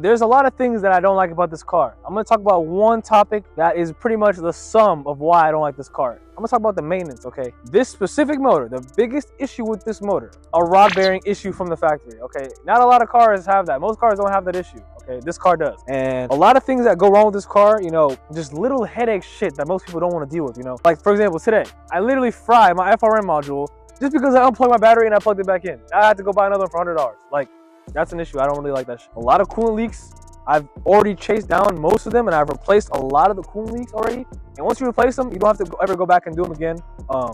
there's a lot of things that I don't like about this car. I'm gonna talk about one topic that is pretty much the sum of why I don't like this car. I'm gonna talk about the maintenance, okay? This specific motor, the biggest issue with this motor, a rod bearing issue from the factory, okay? Not a lot of cars have that. Most cars don't have that issue, okay? This car does. And a lot of things that go wrong with this car, you know, just little headache shit that most people don't want to deal with, you know? Like, for example, today, I literally fried my FRM module just because I unplugged my battery and I plugged it back in. I had to go buy another one for $100. Like, that's an issue. I don't really like that shit. A lot of coolant leaks. I've already chased down most of them, and I've replaced a lot of the coolant leaks already. And once you replace them, you don't have to ever go back and do them again.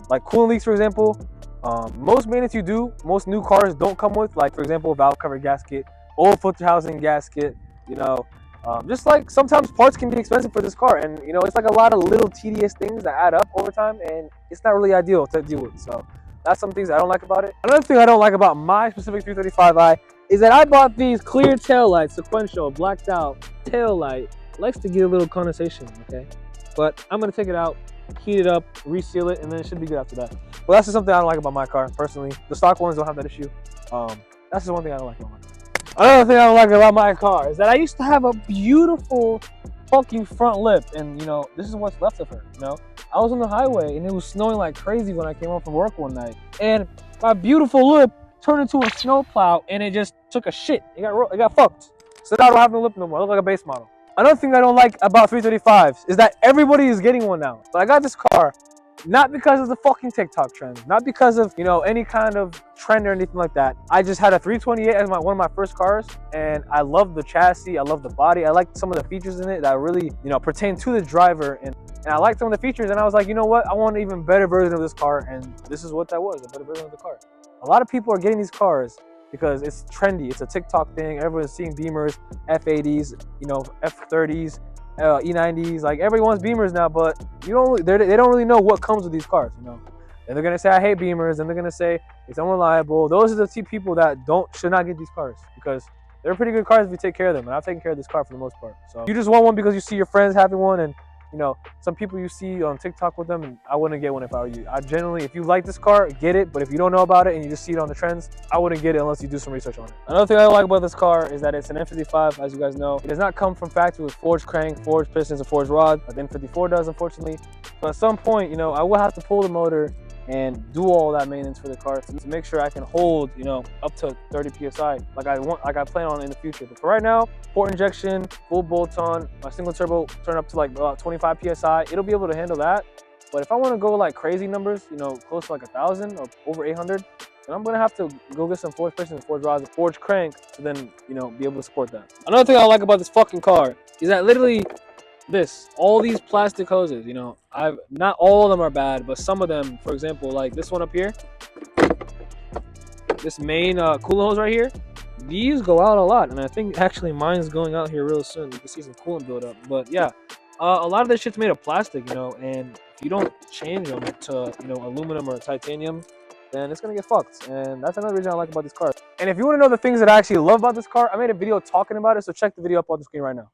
Like coolant leaks, for example, most maintenance you do, most new cars don't come with. Like, for example, valve cover gasket, oil filter housing gasket. You know, just like sometimes parts can be expensive for this car, and you know, it's like a lot of little tedious things that add up over time, and it's not really ideal to deal with. So that's some things I don't like about it. Another thing I don't like about my specific 335i is that I bought these clear tail lights, sequential, blacked out tail light. Likes to get a little condensation, okay? But I'm gonna take it out, heat it up, reseal it, and then it should be good after that. Well, that's just something I don't like about my car, personally. The stock ones don't have that issue. That's just one thing I don't like about my car. Another thing I don't like about my car is that I used to have a beautiful fucking front lip, and you know, this is what's left of her, you know? I was on the highway, and it was snowing like crazy when I came home from work one night, and my beautiful lip turned into a snowplow, and it just took a shit. It got fucked. So now I don't have no lip no more. I look like a base model. Another thing I don't like about 335s is that everybody is getting one now. So I got this car not because of the fucking TikTok trend, not because of, you know, any kind of trend or anything like that. I just had a 328 as one of my first cars, and I love the chassis, I love the body, I like some of the features in it that really, you know, pertain to the driver, and I liked some of the features, and I was like, you know what, I want an even better version of this car, and this is what that was, a better version of the car. A lot of people are getting these cars because it's trendy, it's a TikTok thing, everyone's seeing Beamers, F80s, you know, F30s, E90s, like everyone's Beamers now, but they don't really know what comes with these cars, you know. And they're gonna say I hate Beamers, and they're gonna say it's unreliable. Those are the two people that should not get these cars, because they're pretty good cars if you take care of them, and I've taken care of this car for the most part. So you just want one because you see your friends having one, and you know, some people you see on TikTok with them, and I wouldn't get one if I were you. I generally, if you like this car, get it, but if you don't know about it and you just see it on the trends, I wouldn't get it unless you do some research on it. Another thing I like about this car is that it's an N55, as you guys know. It does not come from factory with forged crank, forged pistons, and forged rod, like the N54 does, unfortunately. But at some point, you know, I will have to pull the motor and do all that maintenance for the car to make sure I can hold, you know, up to 30 psi like I plan on in the future. But for right now, port injection, full bolt-on, my single turbo turn up to like about 25 psi. It'll be able to handle that. But if I want to go like crazy numbers, you know, close to like 1,000 or over 800, then I'm gonna have to go get some forged pistons, forged rods, and forged crank to then, you know, be able to support that. Another thing I like about this fucking car is that literally all these plastic hoses, you know, not all of them are bad, but some of them, for example, like this one up here, this main coolant hose right here, these go out a lot, and I think actually mine's going out here real soon. You can see some coolant build up, but yeah, a lot of this shit's made of plastic, you know, and if you don't change them to, you know, aluminum or titanium, then it's gonna get fucked. And that's another reason I like about this car. And if you want to know the things that I actually love about this car, I made a video talking about it, so check the video up on the screen right now.